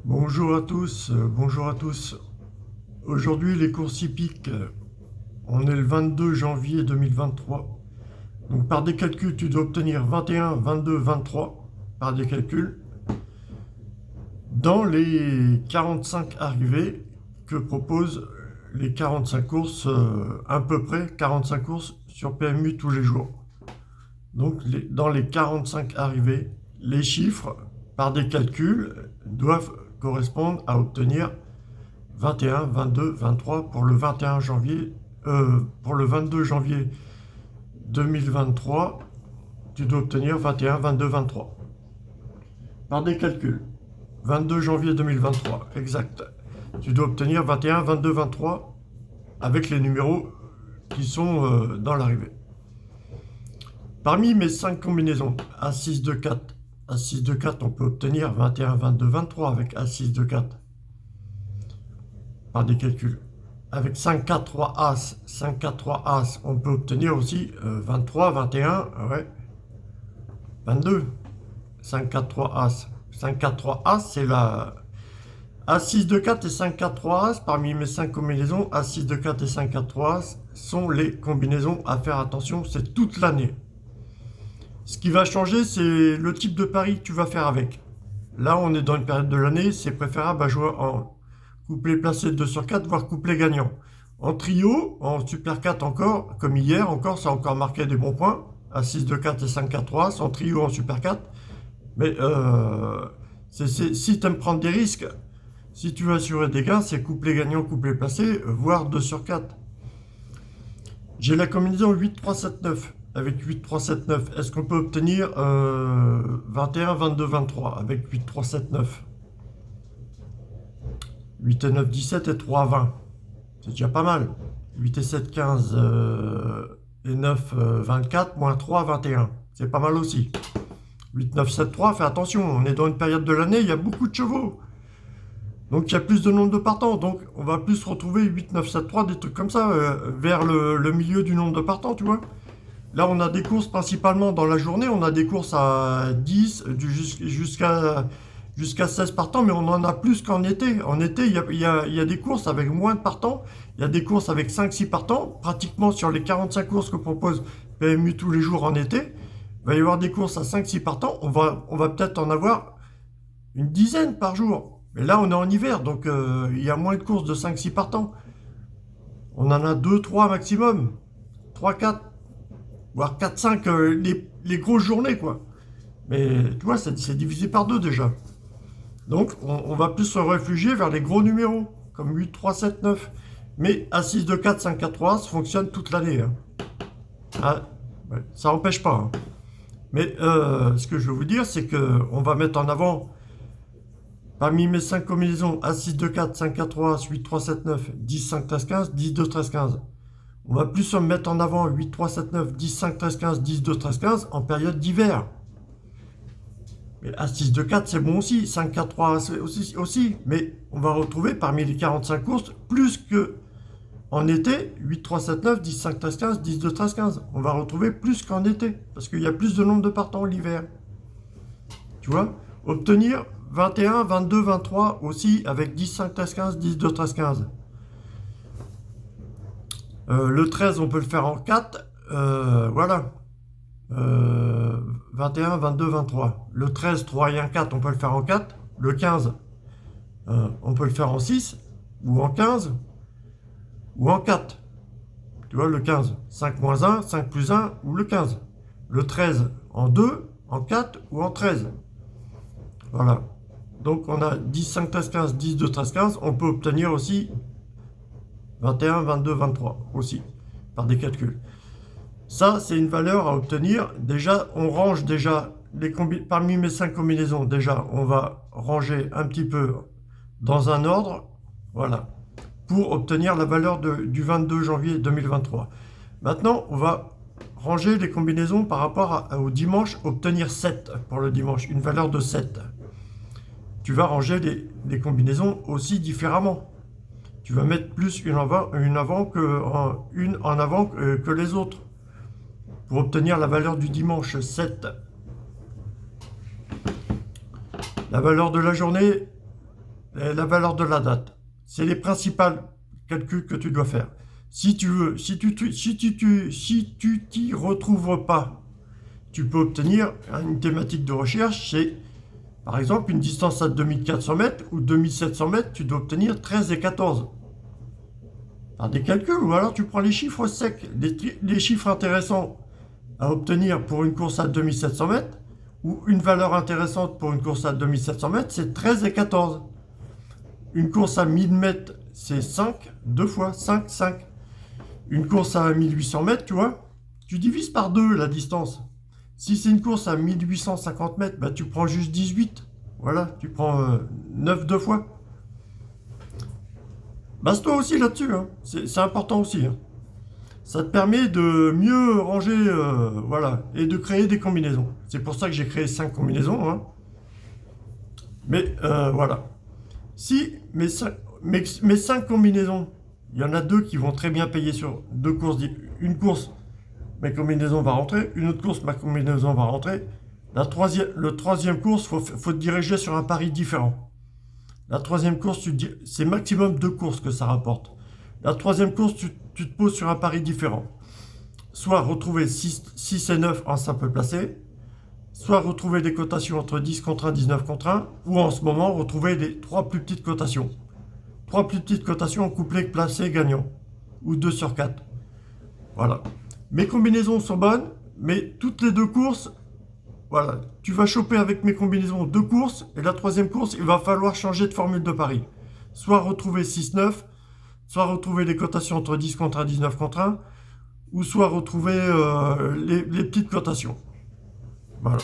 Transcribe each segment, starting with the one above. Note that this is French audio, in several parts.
Bonjour à tous, bonjour à tous. Aujourd'hui, les courses hippiques, on est le 22 janvier 2023. Donc par des calculs, tu dois obtenir 21, 22, 23 par des calculs dans les 45 arrivées que proposent les 45 courses, à peu près 45 courses sur PMU tous les jours. Donc dans les 45 arrivées, les chiffres par des calculs doivent correspondre à obtenir 21, 22, 23 pour le 21 janvier, pour le 22 janvier 2023, tu dois obtenir 21, 22, 23. Par des calculs, 22 janvier 2023, exact. Tu dois obtenir 21, 22, 23 avec les numéros qui sont dans l'arrivée. Parmi mes 5 combinaisons, A6 de 4, A6 de 4, on peut obtenir 21, 22, 23 avec A6 de 4. Par des calculs. Avec 5, 4, 3 As, 5, 4, 3 As, on peut obtenir aussi 23, 21, ouais, 22. 5, 4, 3 As. 5, 4, 3 As, c'est la As6 de 4 et 5, 4, 3 As. Parmi mes 5 combinaisons, As6 de 4 et 5, 4, 3 As sont les combinaisons à faire attention, c'est toute l'année. Ce qui va changer, c'est le type de pari que tu vas faire avec. Là, on est dans une période de l'année, c'est préférable à jouer en couplet placé 2 sur 4, voire couplet gagnant. En trio, en super 4 encore, comme hier, encore, ça a encore marqué des bons points, à 6 de 4 et 5, 4, 3, en trio, en super 4. Mais si tu aimes prendre des risques, si tu veux assurer des gains, c'est couplet gagnant, couplet placé, voire 2 sur 4. J'ai la combinaison 8, 3, 7, 9. Avec 8, 3, 7, 9, est-ce qu'on peut obtenir 21, 22, 23 avec 8, 3, 7, 9? 8 et 9, 17 et 3, 20. C'est déjà pas mal. 8 et 7, 15 et 9, 24, moins 3, 21. C'est pas mal aussi. 8, 9, 7, 3, fais attention, on est dans une période de l'année, il y a beaucoup de chevaux. Donc il y a plus de nombre de partants. Donc on va plus retrouver 8, 9, 7, 3, des trucs comme ça, vers le milieu du nombre de partants, tu vois. Là, on a des courses principalement dans la journée, on a des courses à 10 jusqu'à 16 partants, mais on en a plus qu'en été. En été, il y a des courses avec moins de partants, il y a des courses avec 5-6 partants, pratiquement sur les 45 courses que propose PMU tous les jours en été. Il va y avoir des courses à 5-6 partants, on va peut-être en avoir une dizaine par jour. Mais là, on est en hiver, donc il y a moins de courses de 5-6 partants. On en a 2-3 maximum, 3-4. Voire 4-5 les grosses journées, quoi. Mais tu vois, c'est divisé par 2 déjà. Donc, on va plus se réfugier vers les gros numéros, comme 8, 3, 7, 9. Mais A6, 2, 4, 5, 4, 3, ça fonctionne toute l'année. Hein. Ah, ouais, ça n'empêche pas. Hein. Mais ce que je veux vous dire, c'est qu'on va mettre en avant, parmi mes 5 combinaisons, A6, 2, 4, 5, 4, 3, 8, 3, 7, 9, 10, 5, 13, 15, 10, 2, 13, 15. On va plus se mettre en avant 8, 3, 7, 9, 10, 5, 13, 15, 10, 2, 13, 15 en période d'hiver. Mais A6, 2, 4, c'est bon aussi. 5, 4, 3, c'est aussi. Mais on va retrouver parmi les 45 courses plus que en été 8, 3, 7, 9, 10, 5, 13, 15, 10, 2, 13, 15. On va retrouver plus qu'en été parce qu'il y a plus de nombre de partants l'hiver. Tu vois, obtenir 21, 22, 23 aussi avec 10, 5, 13, 15, 10, 2, 13, 15. Le 13, on peut le faire en 4. Voilà. 21, 22, 23. Le 13, 3 et 1, 4, on peut le faire en 4. Le 15, on peut le faire en 6, ou en 15, ou en 4. Tu vois, le 15, 5 moins 1, 5 plus 1, ou le 15. Le 13, en 2, en 4, ou en 13. Voilà. Donc, on a 10, 5, 13, 15, 10, 2, 13, 15. On peut obtenir aussi 21, 22, 23 aussi, par des calculs. Ça, c'est une valeur à obtenir. Déjà, on range déjà, parmi mes 5 combinaisons, déjà, on va ranger un petit peu dans un ordre, voilà, pour obtenir la valeur du 22 janvier 2023. Maintenant, on va ranger les combinaisons par rapport au dimanche, obtenir 7 pour le dimanche, une valeur de 7. Tu vas ranger les combinaisons aussi différemment. Tu vas mettre plus une en avant que les autres pour obtenir la valeur du dimanche 7. La valeur de la journée la valeur de la date. C'est les principaux calculs que tu dois faire. Si tu veux, si tu t'y retrouves pas, tu peux obtenir une thématique de recherche, c'est par exemple une distance à 2400 mètres ou 2700 mètres, tu dois obtenir 13 et 14. Par des calculs, ou alors tu prends les chiffres secs, les chiffres intéressants à obtenir pour une course à 2700 mètres, ou une valeur intéressante pour une course à 2700 mètres, c'est 13 et 14. Une course à 1000 mètres, c'est 5, deux fois, 5, 5. Une course à 1800 mètres, tu vois, tu divises par 2 la distance. Si c'est une course à 1850 mètres, bah, tu prends juste 18. Voilà, tu prends 9 deux fois. Base-toi aussi là-dessus, hein. C'est important aussi, hein. Ça te permet de mieux ranger, voilà, et de créer des combinaisons. C'est pour ça que j'ai créé 5 combinaisons, hein. Mais voilà. Si mes 5 combinaisons, il y en a 2 qui vont très bien payer sur 2 courses. Une course, ma combinaison va rentrer. Une autre course, ma combinaison va rentrer. Le troisième course, faut te diriger sur un pari différent. La troisième course, c'est maximum 2 courses que ça rapporte. La troisième course, tu te poses sur un pari différent. Soit retrouver 6 et 9 en simple placé, soit retrouver des cotations entre 10 contre 1, 19 contre 1, ou en ce moment, retrouver les 3 plus petites cotations. 3 plus petites cotations en couplet placé gagnant, ou 2 sur 4. Voilà. Mes combinaisons sont bonnes, mais toutes les 2 courses, voilà, tu vas choper avec mes combinaisons 2 courses, et la troisième course, il va falloir changer de formule de pari. Soit retrouver 6-9, soit retrouver les cotations entre 10 contre 1, 19 contre 1, ou soit retrouver les petites cotations. Voilà.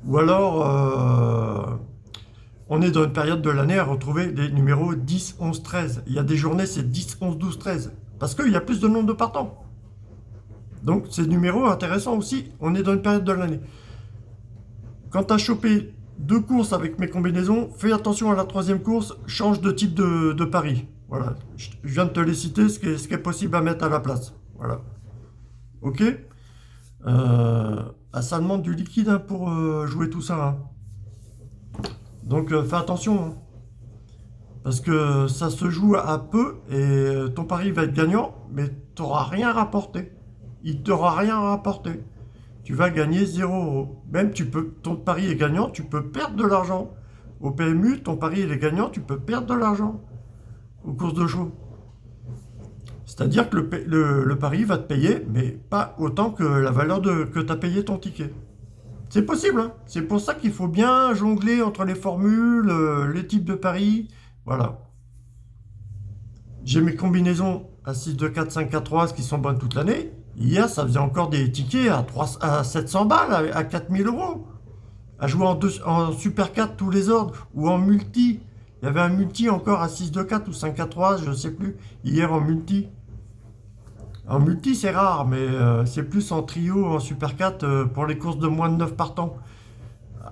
Ou alors, on est dans une période de l'année à retrouver les numéros 10, 11, 13. Il y a des journées, c'est 10, 11, 12, 13. Parce qu'il y a plus de nombre de partants. Donc, ces numéros intéressants aussi. On est dans une période de l'année. Quand tu as chopé 2 courses avec mes combinaisons, fais attention à la troisième course, change de type de pari. Voilà. Je viens de te les citer, ce qui est possible à mettre à la place. Voilà. Ok. Ça demande du liquide, hein, pour jouer tout ça, hein. Donc fais attention, hein. Parce que ça se joue à peu et ton pari va être gagnant, mais tu n'auras rien rapporté. Il ne t'aura rien rapporté. Tu vas gagner 0 €. Même ton pari est gagnant, tu peux perdre de l'argent. Au PMU, ton pari il est gagnant, tu peux perdre de l'argent aux courses de chevaux. C'est-à-dire que le pari va te payer, mais pas autant que la valeur que tu as payé ton ticket. C'est possible, hein. C'est pour ça qu'il faut bien jongler entre les formules, les types de paris. Voilà. J'ai mes combinaisons à 6, 2, 4, 5, 4, 3 qui sont bonnes toute l'année. Hier, ça faisait encore des tickets à 700 balles, à 4000 €. À jouer en Super 4 tous les ordres, ou en multi. Il y avait un multi encore à 6, 2, 4 ou 5, 4, 3, je ne sais plus. Hier en multi. En multi, c'est rare, mais c'est plus en trio, en Super 4, pour les courses de moins de 9 partants.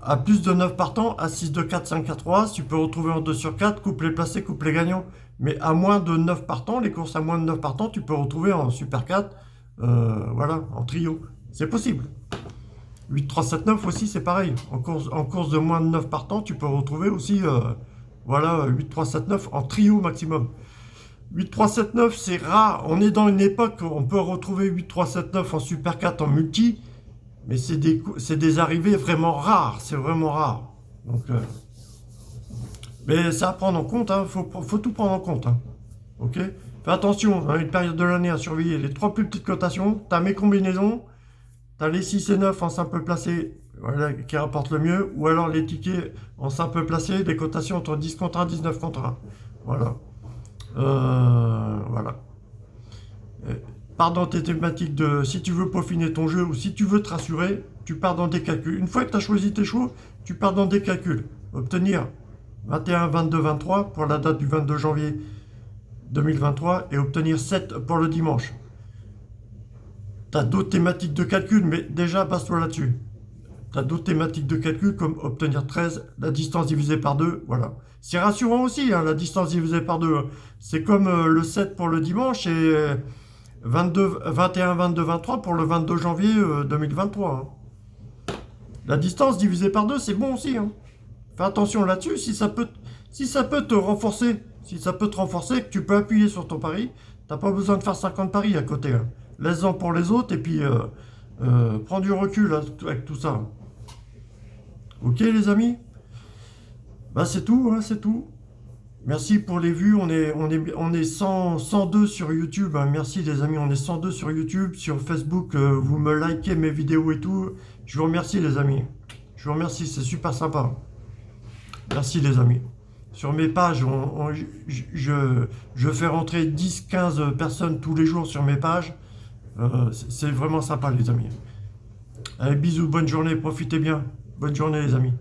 À plus de 9 partants, à 6, 2, 4, 5, 4, 3, tu peux retrouver en 2 sur 4, couplet placé, couplet gagnant. Mais à moins de 9 partants, les courses à moins de 9 partants, tu peux retrouver en Super 4, voilà, en trio. C'est possible. 8, 3, 7, 9 aussi, c'est pareil. En course de moins de 9 partants, tu peux retrouver aussi, voilà, 8, 3, 7, 9 en trio maximum. 8, 3, 7, 9, c'est rare. On est dans une époque où on peut retrouver 8, 3, 7, 9 en Super 4 en multi, mais c'est des arrivées vraiment rares. C'est vraiment rare. Donc, mais c'est à prendre en compte, hein. Faut tout prendre en compte, hein. Ok. Fais attention, dans une période de l'année à surveiller les 3 plus petites cotations. Tu as mes combinaisons, tu as les 6 et 9 en simple placé, voilà, qui rapportent le mieux, ou alors les tickets en simple placé, les cotations entre 10 contre 1, 19 contre 1. Voilà. Voilà. Pars dans tes thématiques si tu veux peaufiner ton jeu ou si tu veux te rassurer, tu pars dans des calculs. Une fois que tu as choisi tes chevaux, tu pars dans des calculs. Obtenir 21, 22, 23 pour la date du 22 janvier 2023 et obtenir 7 pour le dimanche. Tu as d'autres thématiques de calcul, mais déjà base-toi là-dessus. Tu as d'autres thématiques de calcul comme obtenir 13, la distance divisée par 2, voilà. C'est rassurant aussi, hein, la distance divisée par 2. C'est comme le 7 pour le dimanche et 21, 22, 23 pour le 22 janvier 2023. Hein. La distance divisée par 2, c'est bon aussi, hein. Fais attention là-dessus, si Si ça peut te renforcer, que tu peux appuyer sur ton pari, t'as pas besoin de faire 50 paris à côté. Hein. Laisse-en pour les autres et puis prends du recul hein, avec tout ça. Ok les amis? Bah c'est tout, hein, c'est tout. Merci pour les vues, on est 102 sur YouTube, hein. Merci les amis, on est 102 sur YouTube, sur Facebook, vous me likez mes vidéos et tout. Je vous remercie les amis, je vous remercie, c'est super sympa. Merci les amis. Sur mes pages, je fais rentrer 10-15 personnes tous les jours sur mes pages. C'est vraiment sympa les amis. Allez, bisous, bonne journée, profitez bien. Bonne journée les amis.